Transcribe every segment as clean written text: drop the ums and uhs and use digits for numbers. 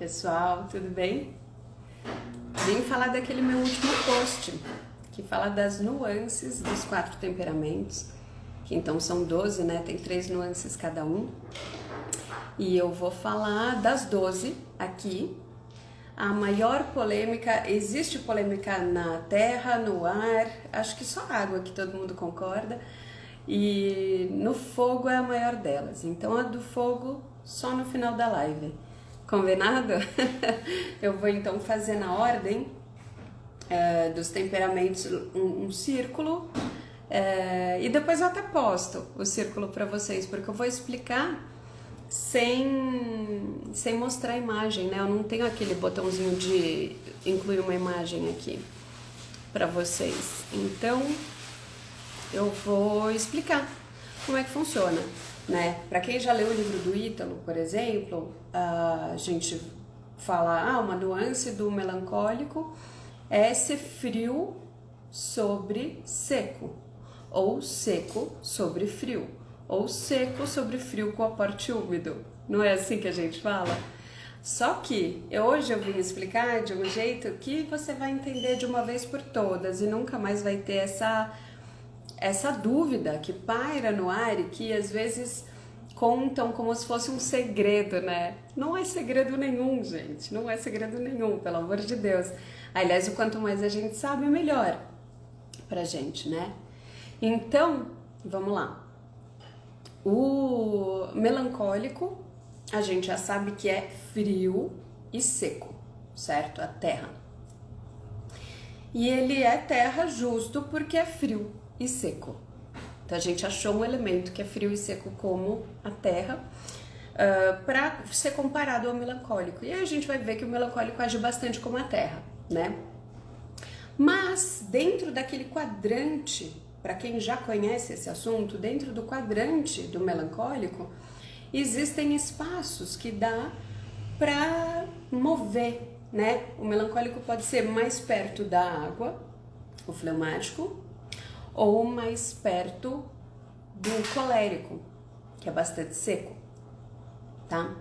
pessoal, tudo bem? Vim falar daquele meu último post, que fala das nuances dos 4 temperamentos, que então são 12, né? Tem 3 nuances cada um. E eu vou falar das 12 aqui. A maior polêmica, existe polêmica na terra, no ar, acho que só água que todo mundo concorda. E no fogo é a maior delas. Então a do fogo só no final da live. Combinado? Eu vou então fazer na ordem dos temperamentos um círculo e depois eu até posto o círculo para vocês, porque eu vou explicar sem mostrar a imagem, né? Eu não tenho aquele botãozinho de incluir uma imagem aqui para vocês. Então eu vou explicar como é que funciona, né? Para quem já leu o livro do Ítalo, por exemplo, a gente fala, uma nuance do melancólico é ser frio sobre seco, ou seco sobre frio, ou seco sobre frio com aporte úmido. Não é assim que a gente fala? Só que hoje eu vim explicar de um jeito que você vai entender de uma vez por todas e nunca mais vai ter essa dúvida que paira no ar e que às vezes contam como se fosse um segredo, né? Não é segredo nenhum, gente. Não é segredo nenhum, pelo amor de Deus. Aliás, o quanto mais a gente sabe, melhor pra gente, né? Então, vamos lá. O melancólico, a gente já sabe que é frio e seco, certo? A terra. E ele é terra justo porque é frio e seco. Então a gente achou um elemento que é frio e seco como a terra para ser comparado ao melancólico. E aí a gente vai ver que o melancólico age bastante como a terra, né? Mas dentro daquele quadrante, para quem já conhece esse assunto, dentro do quadrante do melancólico, existem espaços que dá para mover, né? O melancólico pode ser mais perto da água, o fleumático, ou mais perto do colérico, que é bastante seco, tá?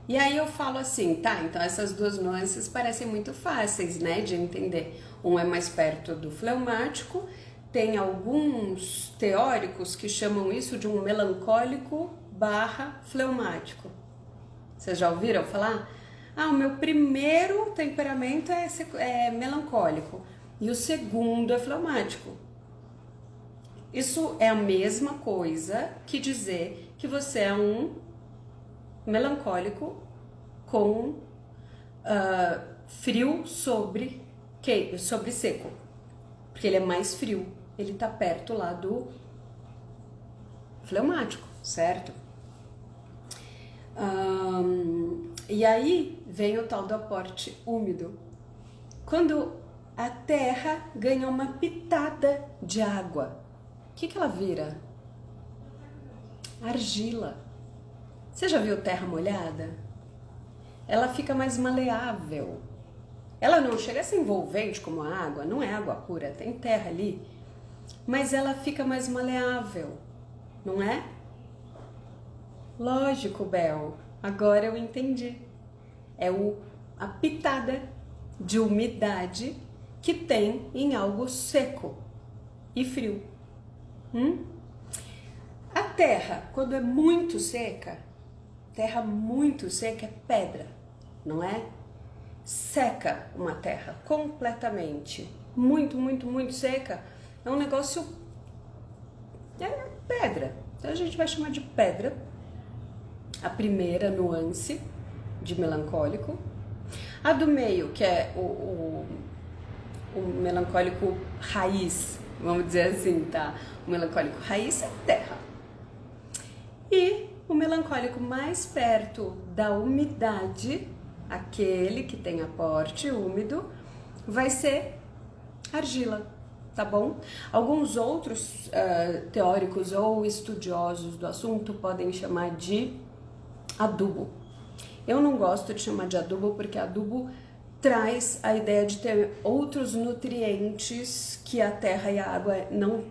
E aí eu falo assim, tá, então essas duas nuances parecem muito fáceis, né, de entender. Um é mais perto do fleumático, tem alguns teóricos que chamam isso de um melancólico / fleumático. Vocês já ouviram falar? O meu primeiro temperamento é melancólico e o segundo é fleumático. Isso é a mesma coisa que dizer que você é um melancólico com frio sobre seco, porque ele é mais frio, ele tá perto lá do fleumático, certo? E aí vem o tal do aporte úmido. Quando a terra ganha uma pitada de água, o que ela vira? Argila. Você já viu terra molhada? Ela fica mais maleável. Ela não chega a ser envolvente como a água, não é água pura, tem terra ali. Mas ela fica mais maleável, não é? Lógico, Bel. Agora eu entendi. É a pitada de umidade que tem em algo seco e frio. A terra, quando é muito seca, terra muito seca é pedra, não é? Seca uma terra completamente, muito, muito, muito seca, é um negócio, é pedra. Então a gente vai chamar de pedra, a primeira nuance de melancólico. A do meio, que é o melancólico raiz, vamos dizer assim, tá? O melancólico raiz é terra. E o melancólico mais perto da umidade, aquele que tem aporte úmido, vai ser argila, tá bom? Alguns outros teóricos ou estudiosos do assunto podem chamar de adubo. Eu não gosto de chamar de adubo porque adubo traz a ideia de ter outros nutrientes que a terra e a água não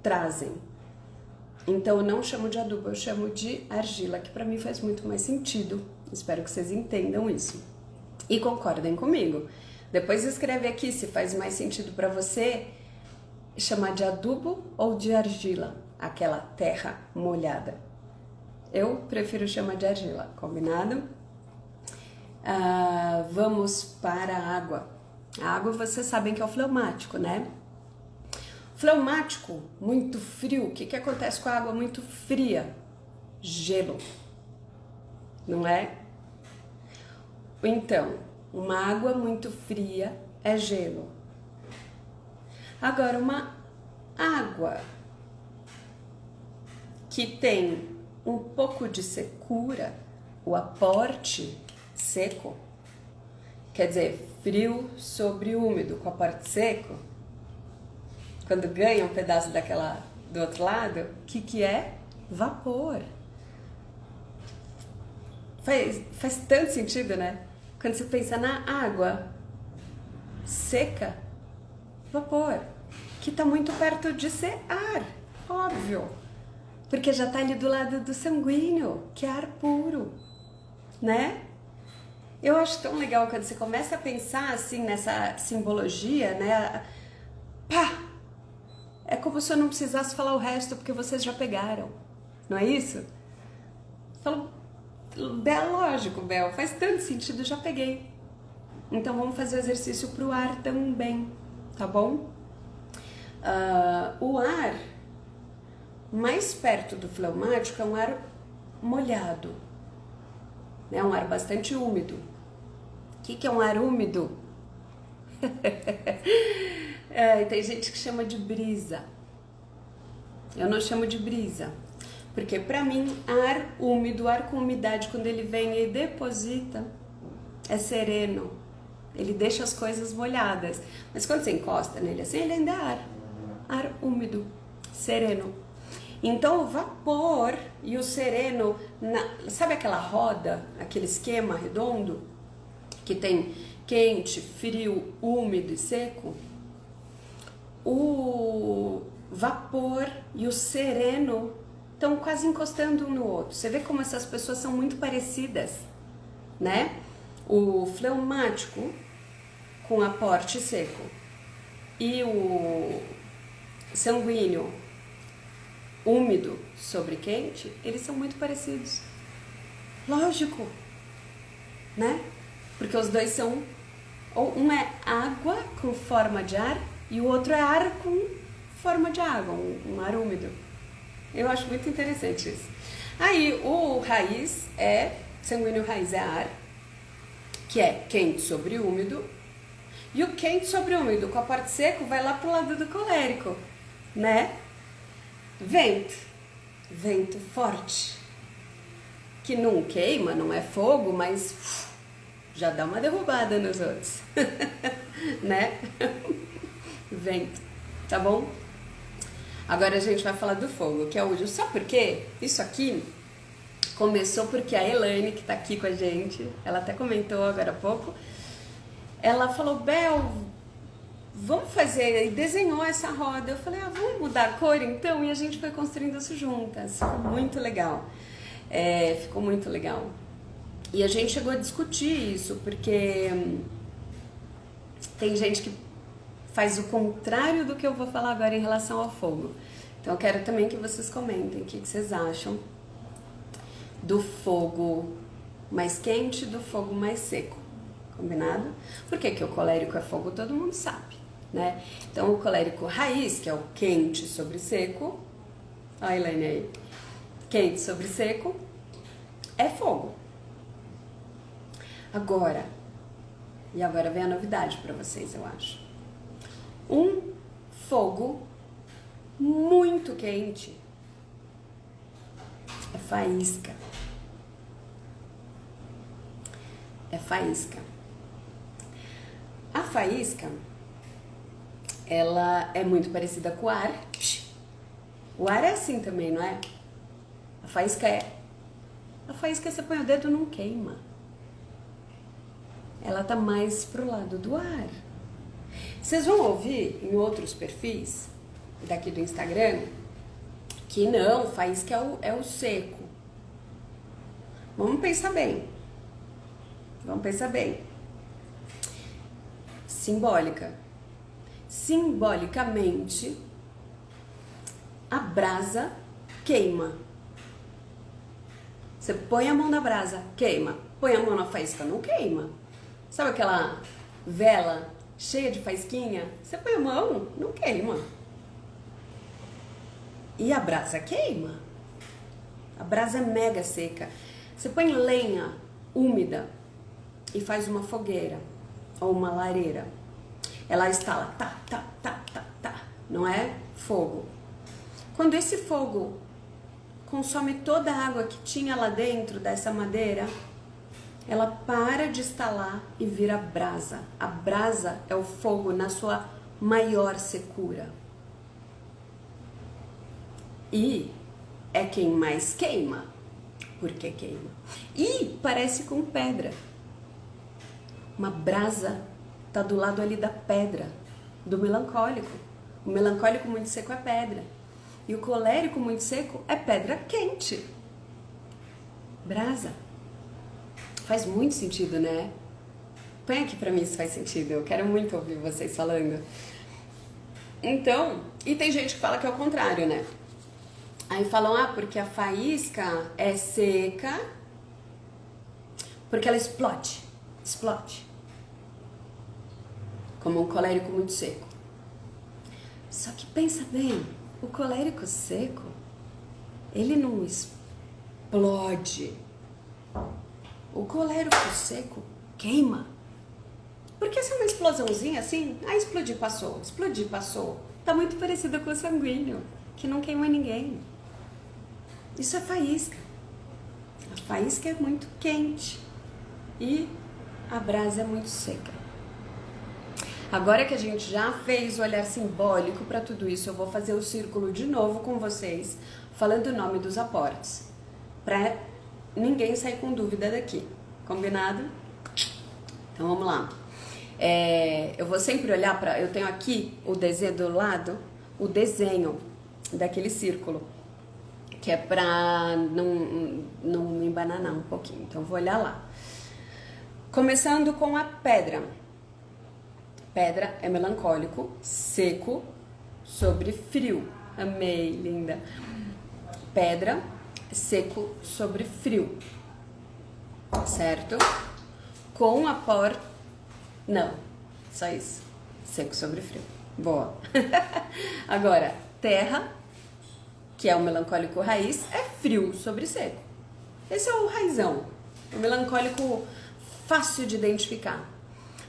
trazem. Então eu não chamo de adubo, eu chamo de argila, que para mim faz muito mais sentido, Espero que vocês entendam isso e concordem comigo. Depois escreve aqui se faz mais sentido para você chamar de adubo ou de argila, aquela terra molhada. Eu prefiro chamar de argila, combinado? Vamos para a água. A água vocês sabem que é o fleumático, né? Fleumático, muito frio. O que acontece com a água muito fria? Gelo, não é? Então, uma água muito fria é gelo. Agora, uma água que tem um pouco de secura, o aporte seco, quer dizer, frio sobre úmido com aporte seco, quando ganha um pedaço daquela do outro lado, o que é? Vapor. Faz tanto sentido, né? Quando você pensa na água seca, vapor, que está muito perto de ser ar, óbvio, porque já está ali do lado do sanguíneo, que é ar puro, né? Eu acho tão legal quando você começa a pensar assim nessa simbologia, né? Pá! É como se eu não precisasse falar o resto, porque vocês já pegaram, não é isso? Falo, Bel, lógico, Bel, faz tanto sentido, já peguei. Então vamos fazer o exercício pro ar também, tá bom? O ar mais perto do fleumático é um ar molhado, né? Um ar bastante úmido. O que é um ar úmido? Tem gente que chama de brisa. Eu não chamo de brisa. Porque para mim, ar úmido, ar com umidade, quando ele vem e deposita, é sereno. Ele deixa as coisas molhadas. Mas quando você encosta nele assim, ele ainda é ar. Ar úmido, sereno. Então o vapor e o sereno, sabe aquela roda, aquele esquema redondo? Que tem quente, frio, úmido e seco? O vapor e o sereno estão quase encostando um no outro. Você vê como essas pessoas são muito parecidas, né? O fleumático com aporte seco e o sanguíneo úmido sobre quente, eles são muito parecidos. Lógico, né? Porque os dois são, ou um é água com forma de ar e o outro é ar com forma de água, um ar úmido. Eu acho muito interessante isso. Aí o raiz sanguíneo raiz é ar, que é quente sobre úmido, e o quente sobre úmido com a parte seco vai lá pro lado do colérico, né? Vento forte, que não queima, não é fogo, mas já dá uma derrubada nos outros, né? Vento, tá bom? Agora a gente vai falar do fogo, que é o... Sabe por quê? Isso aqui começou porque a Elaine, que tá aqui com a gente, ela até comentou agora há pouco, ela falou, Bel, vamos fazer, e desenhou essa roda. Eu falei, vamos mudar a cor então? E a gente foi construindo isso juntas. Ficou muito legal. Ficou muito legal. E a gente chegou a discutir isso, porque tem gente que faz o contrário do que eu vou falar agora em relação ao fogo. Então eu quero também que vocês comentem o que vocês acham do fogo mais quente e do fogo mais seco. Combinado? Porque que o colérico é fogo, todo mundo sabe, né? Então o colérico raiz, que é o quente sobre seco, olha a Elaine aí, quente sobre seco, é fogo. Agora vem a novidade para vocês, eu acho. Um fogo muito quente é faísca. É faísca. A faísca, ela é muito parecida com o ar. O ar é assim também, não é? A faísca você põe o dedo, não queima. Ela tá mais pro lado do ar. Vocês vão ouvir em outros perfis daqui do Instagram que não, faísca é o seco. Vamos pensar bem. Vamos pensar bem. Simbólica. Simbolicamente, a brasa queima. Você põe a mão na brasa, queima. Põe a mão na faísca, não queima. Sabe aquela vela cheia de faísquinha? Você põe a mão, não queima. E a brasa queima. A brasa é mega seca. Você põe lenha úmida e faz uma fogueira ou uma lareira. Ela estala, tá, tá, tá, tá, tá. Não é fogo. Quando esse fogo consome toda a água que tinha lá dentro dessa madeira, ela para de estalar e vira brasa. A brasa é o fogo na sua maior secura. E é quem mais queima. Por que queima? E parece com pedra. Uma brasa está do lado ali da pedra, do melancólico. O melancólico muito seco é pedra. E o colérico muito seco é pedra quente. Brasa. Faz muito sentido, né? Põe aqui pra mim se faz sentido. Eu quero muito ouvir vocês falando. Então, e tem gente que fala que é o contrário, né? Aí falam, porque a faísca é seca, porque ela explode. Explode. Como um colérico muito seco. Só que pensa bem, o colérico seco, ele não explode. O colérico seco queima. Porque se é uma explosãozinha assim, explodir, passou. Explodir, passou. Tá muito parecido com o sanguíneo, que não queima ninguém. Isso é faísca. A faísca é muito quente e a brasa é muito seca. Agora que a gente já fez o olhar simbólico para tudo isso, eu vou fazer o círculo de novo com vocês, falando o nome dos aportes, para ninguém sair com dúvida daqui. Combinado? Então vamos lá. Eu vou sempre olhar para... Eu tenho aqui o desenho do lado, o desenho daquele círculo, que é para não me embananar um pouquinho. Então eu vou olhar lá. Começando com a pedra. Pedra é melancólico, seco, sobre frio. Amei, linda. Pedra, seco, sobre frio. Certo? Com aporte... Não, só isso. Seco sobre frio. Boa. Agora, terra, que é o melancólico raiz, é frio sobre seco. Esse é o raizão. O melancólico fácil de identificar.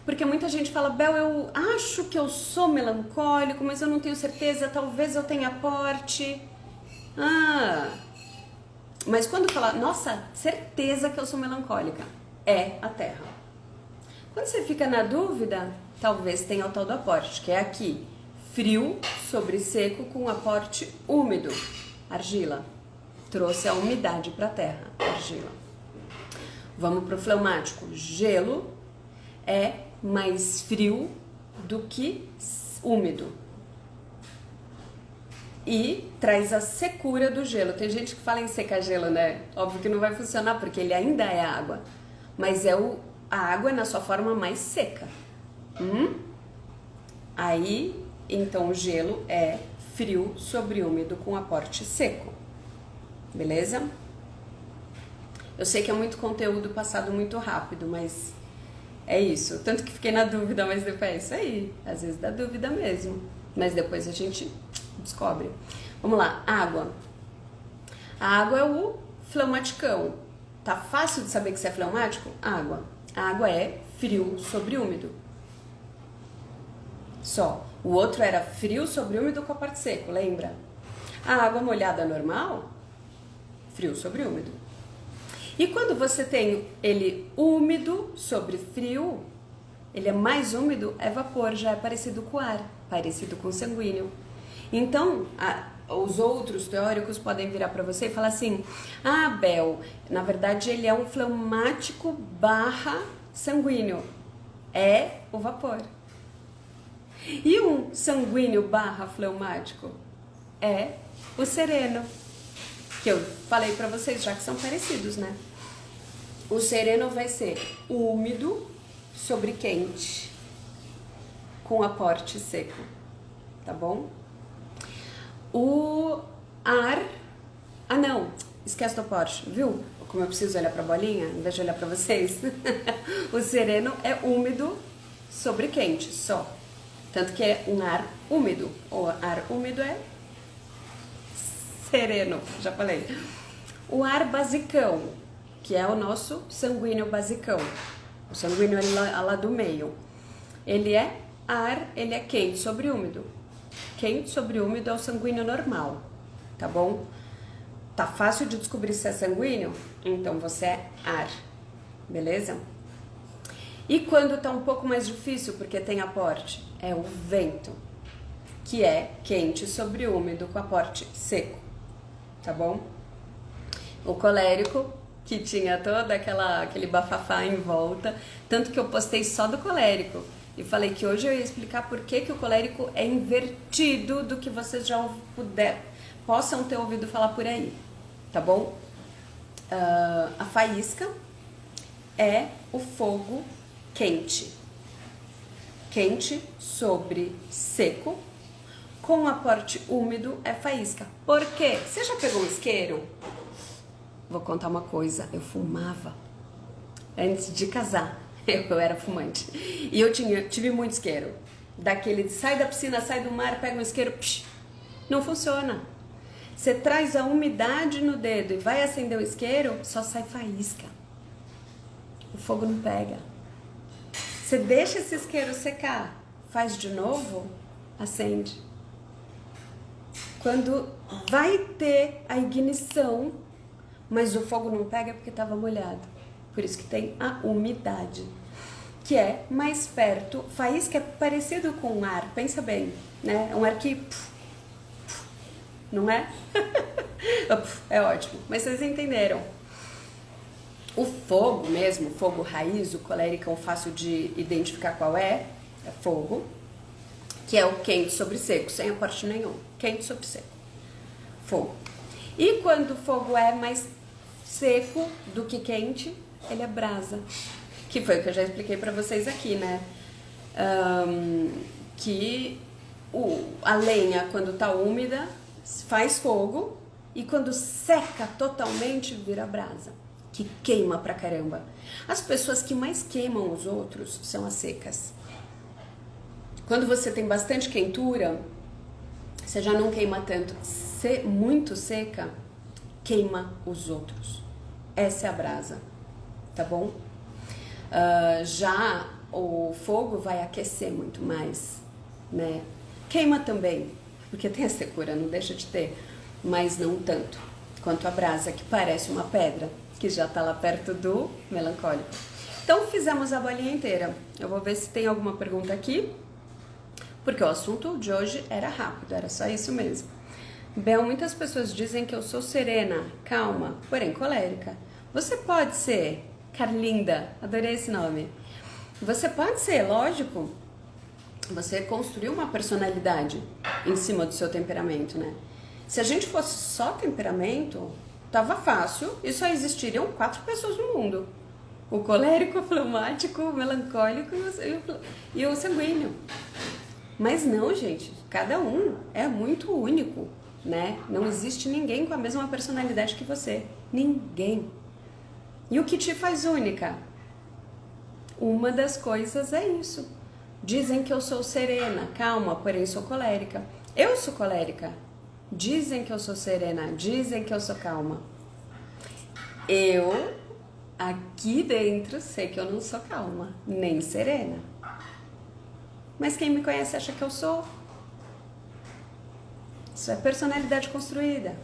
Porque muita gente fala, Bel, eu acho que eu sou melancólico, mas eu não tenho certeza, talvez eu tenha aporte. Mas quando fala, nossa, certeza que eu sou melancólica, é a terra. Quando você fica na dúvida, talvez tenha o tal do aporte, que é aqui, frio sobre seco com aporte úmido, argila. Trouxe a umidade para a terra, argila. Vamos para o fleumático, gelo é mais frio do que úmido e traz a secura do gelo. Tem gente que fala em secar gelo, né? Óbvio que não vai funcionar porque ele ainda é água, mas é a água na sua forma mais seca. Aí, então, o gelo é frio sobre úmido com aporte seco. Beleza? Eu sei que é muito conteúdo passado muito rápido, mas é isso. Tanto que fiquei na dúvida, mas depois é isso aí. Às vezes dá dúvida mesmo, mas depois a gente descobre. Vamos lá, água. A água é o fleumaticão. Tá fácil de saber que você é fleumático? Água. A água é frio sobre úmido. Só. O outro era frio sobre úmido com aporte seco, lembra? A água molhada normal, frio sobre úmido. E quando você tem ele úmido sobre frio, ele é mais úmido, é vapor, já é parecido com ar, parecido com sanguíneo. Então, os outros teóricos podem virar para você e falar assim, Bel, na verdade ele é um fleumático barra sanguíneo, é o vapor. E um sanguíneo barra fleumático é o sereno, que eu falei para vocês já que são parecidos, né? O sereno vai ser úmido sobre quente, com aporte seco, tá bom? O ar... Ah, não, esquece do aporte, viu? Como eu preciso olhar pra bolinha, em vez de olhar pra vocês. O sereno é úmido sobre quente, só. Tanto que é um ar úmido. O ar úmido é sereno, já falei. O ar basicão, que é o nosso sanguíneo basicão. O sanguíneo é lá do meio. Ele é ar, ele é quente sobre úmido. Quente sobre úmido é o sanguíneo normal, tá bom? Tá fácil de descobrir se é sanguíneo? Então você é ar, beleza? E quando tá um pouco mais difícil, porque tem aporte, é o vento, que é quente sobre úmido com aporte seco, tá bom? O colérico, que tinha todo aquele bafafá em volta, tanto que eu postei só do colérico e falei que hoje eu ia explicar por que o colérico é invertido do que vocês já possam ter ouvido falar por aí, tá bom? A faísca é o fogo quente, quente sobre seco, com aporte úmido é faísca. Por quê? Você já pegou um isqueiro? Vou contar uma coisa, eu fumava antes de casar, eu era fumante, e eu tive muito isqueiro, daquele de sai da piscina, sai do mar, pega um isqueiro, psh, não funciona. Você traz a umidade no dedo e vai acender o isqueiro, só sai faísca, o fogo não pega. Você deixa esse isqueiro secar, faz de novo, acende. Quando vai ter a ignição, mas o fogo não pega porque estava molhado. Por isso que tem a umidade, que é mais perto. Faísca é parecido com ar, pensa bem, né? É um ar que... não é? É ótimo, mas vocês entenderam. O fogo mesmo, fogo raiz, o colérico é fácil de identificar qual é fogo, que é o quente sobre seco, sem aporte nenhum. Quente sobre seco. Fogo. E quando o fogo é mais seco do que quente, ele é brasa. Que foi o que eu já expliquei pra vocês aqui, né? Que a lenha, quando tá úmida, faz fogo, e quando seca totalmente, vira brasa, que queima pra caramba. As pessoas que mais queimam os outros são as secas. Quando você tem bastante quentura, você já não queima tanto. Ser muito seca, queima os outros. Essa é a brasa, tá bom? Já o fogo vai aquecer muito mais, né? Queima também, porque tem a secura, não deixa de ter, mas não tanto quanto a brasa, que parece uma pedra, que já tá lá perto do melancólico. Então fizemos a bolinha inteira. Eu vou ver se tem alguma pergunta aqui, porque o assunto de hoje era rápido, era só isso mesmo. Bel, muitas pessoas dizem que eu sou serena, calma, porém colérica. Você pode ser, Carlinda, adorei esse nome. Você pode ser, lógico. Você construiu uma personalidade em cima do seu temperamento, né? Se a gente fosse só temperamento, tava fácil e só existiriam 4 pessoas no mundo. O colérico, o fleumático, o melancólico e o sanguíneo. Mas não, gente, cada um é muito único, né? Não existe ninguém com a mesma personalidade que você. Ninguém. E o que te faz única? Uma das coisas é isso. Dizem que eu sou serena, calma, porém sou colérica. Eu sou colérica. Dizem que eu sou serena, dizem que eu sou calma. Eu, aqui dentro, sei que eu não sou calma, nem serena. Mas quem me conhece acha que eu sou. Isso é personalidade construída.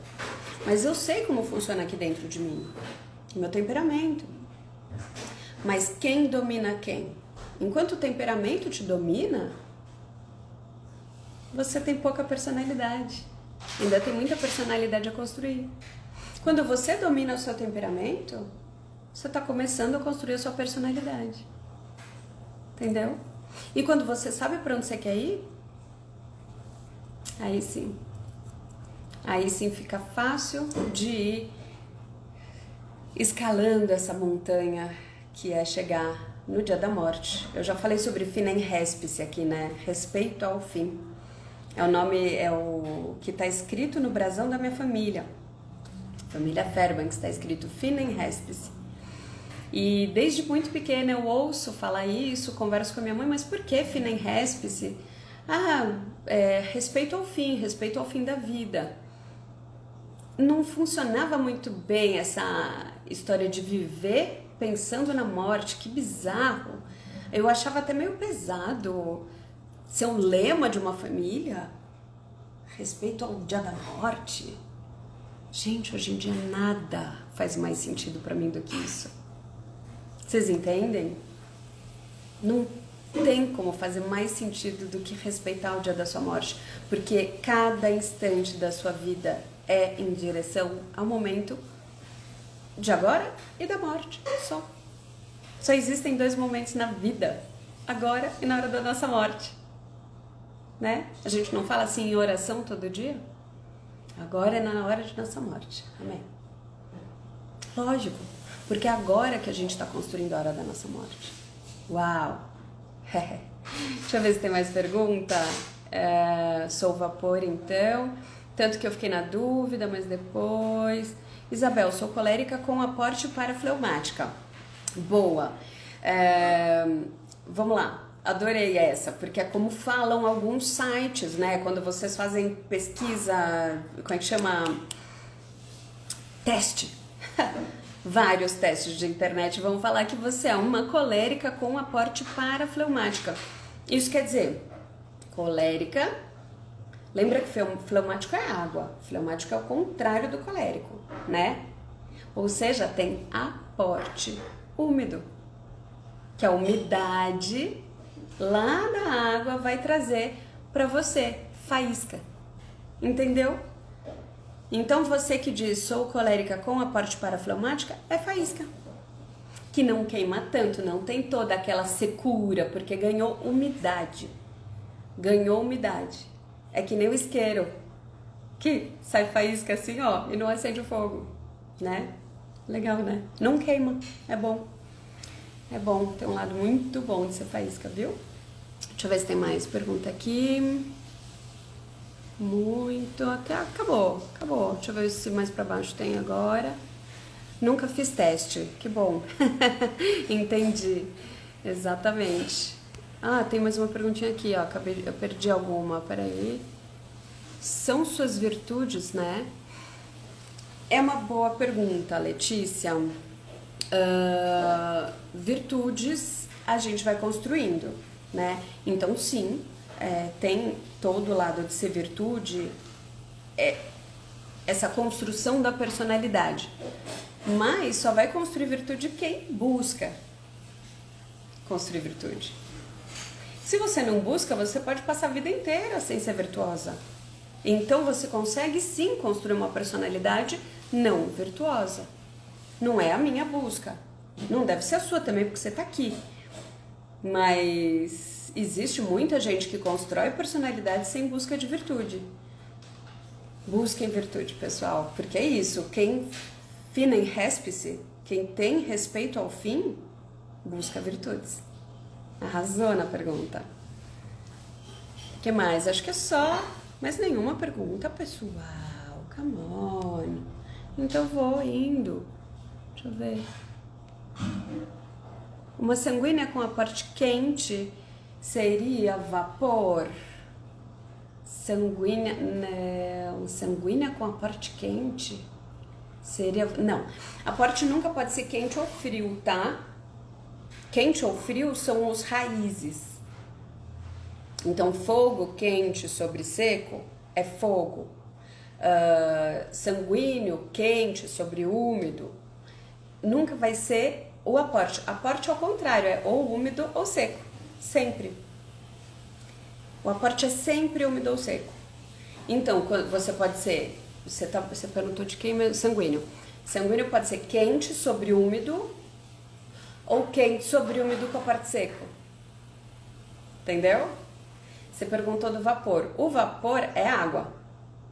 Mas eu sei como funciona aqui dentro de mim. O meu temperamento. Mas quem domina quem? Enquanto o temperamento te domina, você tem pouca personalidade. Ainda tem muita personalidade a construir. Quando você domina o seu temperamento, você está começando a construir a sua personalidade. Entendeu? E quando você sabe para onde você quer ir, aí sim fica fácil de ir escalando essa montanha que é chegar no dia da morte. Eu já falei sobre Finem Respice aqui, né? Respeito ao fim. É o nome, é o que está escrito no brasão da minha família. Família Fairbanks, está escrito Finem Respice. E desde muito pequena eu ouço falar isso, converso com a minha mãe, mas por que Finem Respice? Respeito ao fim da vida. Não funcionava muito bem essa história de viver pensando na morte, que bizarro. Eu achava até meio pesado ser um lema de uma família. Respeito ao dia da morte. Gente, hoje em dia nada faz mais sentido pra mim do que isso. Vocês entendem? Não tem como fazer mais sentido do que respeitar o dia da sua morte, porque cada instante da sua vida é em direção ao momento de agora e da morte, só. Só existem 2 momentos na vida, agora e na hora da nossa morte, né? A gente não fala assim em oração todo dia? Agora é na hora de nossa morte, amém? Lógico, porque é agora que a gente está construindo a hora da nossa morte. Uau! Deixa eu ver se tem mais pergunta. Sou vapor, então. Tanto que eu fiquei na dúvida, mas depois... Isabel, sou colérica com aporte parafleumática. Boa. Vamos lá. Adorei essa, porque é como falam alguns sites, né? Quando vocês fazem pesquisa, como é que chama? Teste. Vários testes de internet vão falar que você é uma colérica com aporte parafleumática. Isso quer dizer, colérica, lembra que fleumático é água, fleumático é o contrário do colérico, né? Ou seja, tem aporte úmido, que a umidade lá da água vai trazer para você faísca, entendeu? Então você que diz sou colérica com aporte parafleumática é faísca, que não queima tanto, não tem toda aquela secura, porque ganhou umidade. Ganhou umidade. É que nem o isqueiro, que sai faísca assim, ó, e não acende o fogo, né? Legal, né? Não queima, é bom. É bom, tem um lado muito bom de ser faísca, viu? Deixa eu ver se tem mais pergunta aqui. Muito, até acabou. Deixa eu ver se mais pra baixo tem agora. Nunca fiz teste, que bom. Entendi, exatamente. Tem mais uma perguntinha aqui, ó, eu perdi alguma, peraí. São suas virtudes, né? É uma boa pergunta, Letícia. Virtudes a gente vai construindo, né? Então sim, tem todo o lado de ser virtude, essa construção da personalidade, mas só vai construir virtude quem busca construir virtude. Se você não busca, você pode passar a vida inteira sem ser virtuosa. Então você consegue sim construir uma personalidade não virtuosa. Não é a minha busca, não deve ser a sua também, porque você está aqui, mas existe muita gente que constrói personalidade sem busca de virtude. Busquem virtude, pessoal, porque é isso, quem Finem Respice, quem tem respeito ao fim, busca virtudes. Arrasou na pergunta. O que mais? Acho que é só, mas nenhuma pergunta, pessoal, come on. Então vou indo. Deixa eu ver. Uma sanguínea com aporte quente seria vapor? Sanguínea com aporte quente seria... Não, aporte nunca pode ser quente ou frio, tá? Quente ou frio são os raízes. Então, fogo quente sobre seco é fogo. Sanguíneo quente sobre úmido nunca vai ser o aporte. Aporte ao contrário, é ou úmido ou seco, sempre. O aporte é sempre úmido ou seco. Então, você pode ser, você perguntou de quem? Sanguíneo. Sanguíneo pode ser quente sobre úmido ou quente sobre úmido com aporte seco. Entendeu? Você perguntou do vapor. O vapor é água,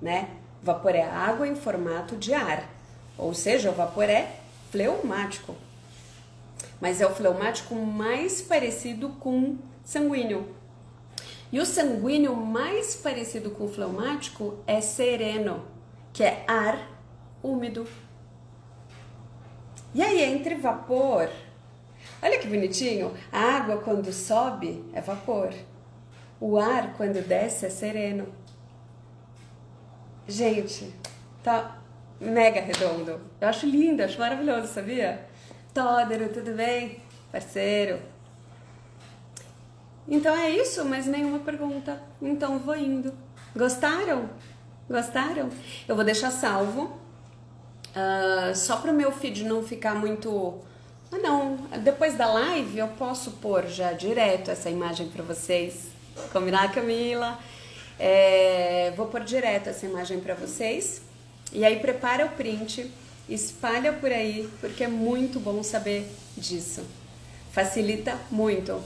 né? O vapor é água em formato de ar. Ou seja, o vapor é fleumático. Mas é o fleumático mais parecido com sanguíneo. E o sanguíneo mais parecido com o fleumático é sereno, que é ar úmido. E aí, entre vapor, olha que bonitinho, a água quando sobe é vapor, o ar quando desce é sereno. Gente, tá mega redondo. Eu acho lindo, acho maravilhoso, sabia? Tódero, tudo bem? Parceiro. Então é isso, mas nenhuma pergunta. Então vou indo. Gostaram? Gostaram? Eu vou deixar salvo. Só para o meu feed não ficar muito... Ah não, depois da live eu posso pôr já direto essa imagem para vocês. Combinar, Camila? Vou pôr direto essa imagem para vocês. E aí prepara o print, espalha por aí, porque é muito bom saber disso. Facilita muito.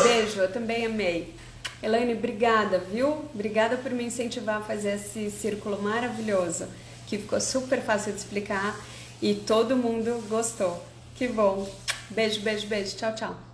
Beijo, eu também amei. Elaine, obrigada, viu? Obrigada por me incentivar a fazer esse círculo maravilhoso, que ficou super fácil de explicar e todo mundo gostou. Que bom. Beijo, beijo, beijo. Tchau, tchau.